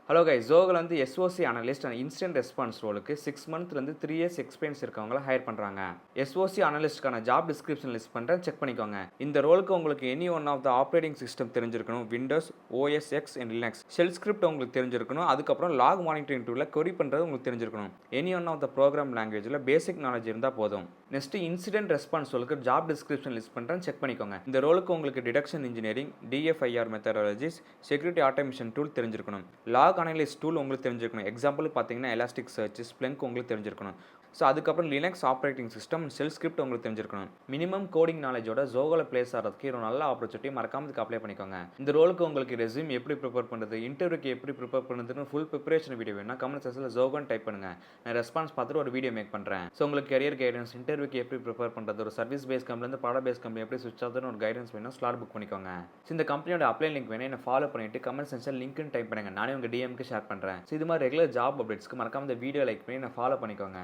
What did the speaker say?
Hello guys, ஜோகோல வந்து SOC analyst and instant response ரோலுக்கு 6 மந்த்லேருந்து 3 இயர்ஸ் எக்ஸ்பீரியன்ஸ் இருக்கவங்கள ஹையர் பண்ணுறாங்க. எஸ்ஓசி அனலிஸ்ட்கான ஜாப் டிஸ்கிரிப்ஷன் லிஸ்ட் பண்ணுறேன், செக் பண்ணிக்கோங்க. இந்த ரோலுக்கு உங்களுக்கு any one of the operating system தெரிஞ்சிருக்கணும். Windows, OS X and Linux. Shell script உங்களுக்கு தெரிஞ்சிருக்கணும். அதுக்கப்புறம் லாக் மானிட்டரிங் டூலில் கொரி பண்ணுறது உங்களுக்கு தெரிஞ்சிருக்கணும். Any one of the program லாங்குவேஜில் பேசிக் நாலேஜ் இருந்தால் போதும். நெக்ஸ்ட் இன்சிடென்ட் ரெஸ்பான்ஸ் ரோலுக்கு ஜாப் டிஸ்கிரிப்ஷன் லிஸ்ட் பண்ணுறேன், செக் பண்ணிக்கோங்க. இந்த ரோலுக்கு உங்களுக்கு detection engineering, DFIR methodologies, security automation tool தெரிஞ்சிருக்கணும். லாக் அனலைஸ் டூல் உங்களுக்கு தெரிஞ்சிருக்கணும். எக்ஸாம்பிள் பார்த்தீங்கன்னா எலாஸ்டிக் சர்ச், ஸ்ப்ளங்க் உங்களுக்கு தெரிஞ்சிருக்கணும். ஸோ அதுக்கப்புறம் Linux operating system, shell script உங்களுக்கு தெரிஞ்சிருக்கணும். மினிமம் கோடிங் நாலேஜோட ஜோகோல பிளேஸ் ஆகிறதுக்கு ஒரு நல்ல ஆப்பர்ச்சுனிட்டி, மறக்காம இதுக்கு அப்ளை பண்ணிக்கோங்க. இந்த ரோலுக்கு உங்களுக்கு ரெஸ்யூம் எப்படி ப்ரிப்பேர் பண்ணுறது, இன்டர்வியூக்கு எப்படி ப்ரிப்பேர் பண்ணுறதுன்னு ஃபுல் ப்ரிப்பரேஷன் வீடியோ வேணும்னா கமெண்ட் செக்ஷனில் ஜோகோன்னு டைப் பண்ணுங்க. நான் ரெஸ்பான்ஸ் பார்த்துட்டு ஒரு வீடியோ மேக் பண்ணுறேன். ஸோ உங்களுக்கு கரியர் கைடன்ஸ், இன்டர்வியூக்கு எப்படி ப்ரிப்பேர் பண்ணுறது, ஒரு சர்வீஸ் பேஸ் கம்பெனிலேருந்து ப்ராடக்ட் பேஸ் கம்பெனி எப்படி சுவிட்ச் ஆகுதுன்னு ஒரு கைடன்ஸ் வேணும், ஸ்லாட் புக் பண்ணிக்கோங்க. ஸோ இந்த கம்பெனியோட அப்ளை லிங்க் வேணும், என்ன ஃபாலோ பண்ணிட்டு கமெண்ட் செக்ஷன் லிங்க்னு டைப் பண்ணுங்க. நானே உங்கள் டிஎம்க்கு ஷேர் பண்ணுறேன். ஸோ இது மாதிரி ரெகுலர் ஜாப் அப்டேட்ஸ்க்கு மறக்காம இந்த வீடியோ லைக் பண்ணி நான் ஃபாலோ பண்ணிக்கோங்க.